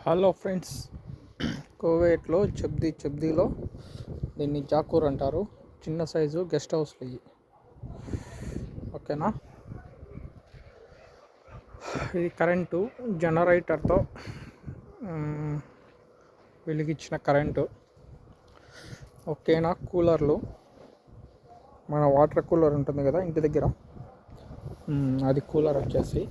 Hello friends, కోవేట్లో చెబ్దీలో దీన్ని జాకూర్ అంటారు. చిన్న సైజు గెస్ట్ హౌస్లు ఇవి. ఓకేనా, ఇది కరెంటు జనరేటర్తో వెలిగించిన కరెంటు. ఓకేనా, కూలర్లు, మన వాటర్ కూలర్ ఉంటుంది కదా ఇంటి దగ్గర, అది కూలర్ వచ్చేసి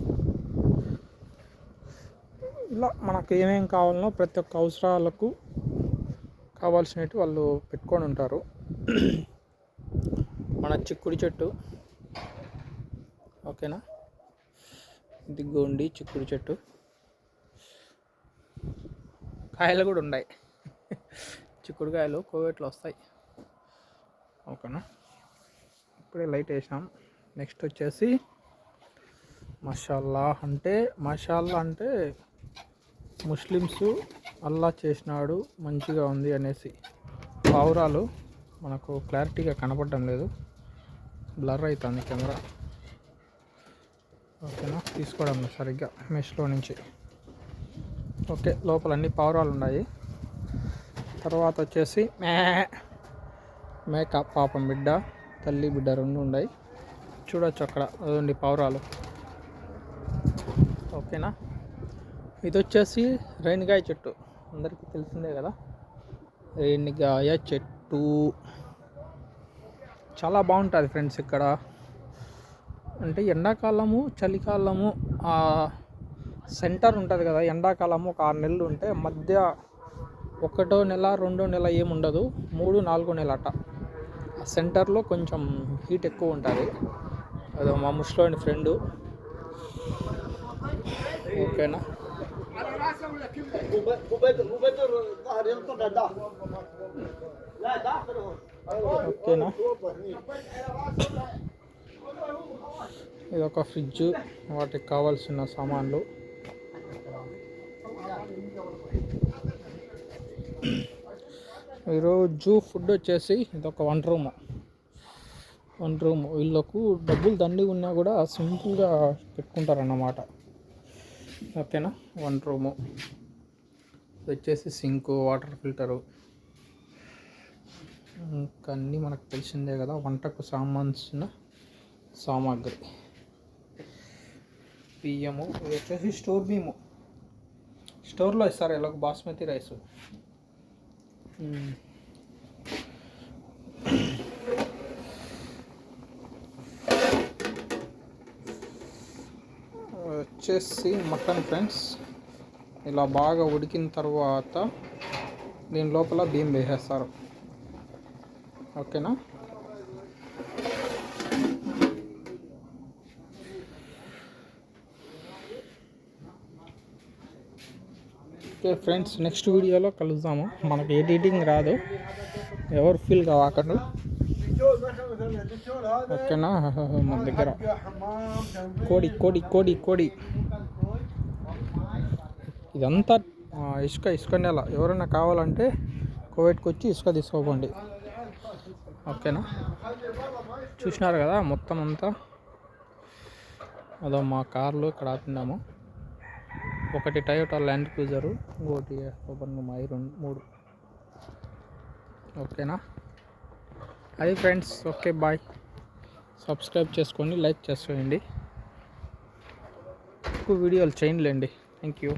ఇలా మనకు ఏమేమి కావాలనో ప్రతి ఒక్క అవసరాలకు కావాల్సినవి వాళ్ళు పెట్టుకొని ఉంటారు. మన చిక్కుడు చెట్టు, ఓకేనా, ఇదిగోండి చిక్కుడు చెట్టు, కాయలు కూడా ఉన్నాయి. చిక్కుడుకాయలు కోవేట్లో వస్తాయి. ఓకేనా, ఇప్పుడే లైట్ వేసాం. నెక్స్ట్ వచ్చేసి మషాల్లా అంటే ముస్లిమ్స్ అల్లా చేసినాడు మంచిగా ఉంది అనేసి పావురాలు. మనకు క్లారిటీగా కనపడడం లేదు, బ్లర్ అవుతుంది కెమెరా. ఓకేనా, తీసుకోవడం సరిగ్గా మెష్లో నుంచి. ఓకే, లోపల అన్ని పావురాలు ఉన్నాయి. తర్వాత వచ్చేసి మేక పాపం బిడ్డ, తల్లి బిడ్డ రెండు ఉన్నాయి. చూడొచ్చు అక్కడ, అదండి పావురాలు. ఓకేనా, ఇది వచ్చేసి రేణిగాయ చెట్టు, అందరికీ తెలిసిందే కదా. రేణిగాయ చెట్టు చాలా బాగుంటుంది ఫ్రెండ్స్. ఇక్కడ అంటే ఎండాకాలము చలికాలము సెంటర్ ఉంటుంది కదా. ఎండాకాలము ఒక 6 నెలలు ఉంటే, మధ్య 1వ నెల 2వ నెల ఏముండదు, 3, 4వ నెల అట. ఆ సెంటర్లో కొంచెం హీట్ ఎక్కువ ఉంటుంది. అదో మా ముస్లిం ఫ్రెండు. ఓకేనా, ఓకేనా, ఇది ఒక ఫ్రిడ్జ్, వాటికి కావాల్సిన సామాన్లు. ఈరోజు ఫుడ్ వచ్చేసి ఇదొక వన్ రూమ్. వీళ్ళకు డబ్బులు దండిగా ఉన్నా కూడా సింపుల్గా పెట్టుకుంటారన్నమాట. ఓకేనా, వన్ రూము. ఇది వచ్చేసి సింకు, వాటర్ ఫిల్టరు, ఇంకా అన్నీ మనకు తెలిసిందే కదా. వంటకు సంబంధించిన సామాగ్రి, బియ్యము. ఇది వచ్చేసి స్టోర్ బియ్యము, స్టోర్లో ఇస్తారు ఇలా బాస్మతి రైస్. వచ్చేసి మటన్ ఫ్రెండ్స్. ఇలా బాగా ఉడికిన తర్వాత దీని లోపల బియ్యం వేసేస్తారు. ఓకేనా, ఓకే ఫ్రెండ్స్, నెక్స్ట్ వీడియోలో కలుద్దాము. మనకి ఎడిటింగ్ రాదు, ఎవరు ఫీల్ కావాకండి. ఓకేనా, మన దగ్గర కోడి ఇదంతా ఇసుక నేల. ఎవరైనా కావాలంటే కోవేట్కి వచ్చి ఇసుక తీసుకోకండి. ఓకేనా, చూసినారు కదా మొత్తం అంతా. అదో మా కార్లు ఇక్కడ ఆపినాము. ఒకటి టయోటా ల్యాండ్ క్రూజరు, ఇంకోటి ఐరన్ 3. ఓకేనా, అది ఫ్రెండ్స్. Okay, bye. సబ్స్క్రైబ్ చేసుకోండి, లైక్ చేసేయండి, ఎక్కువ వీడియోలు చేయండిలేండి. Thank you.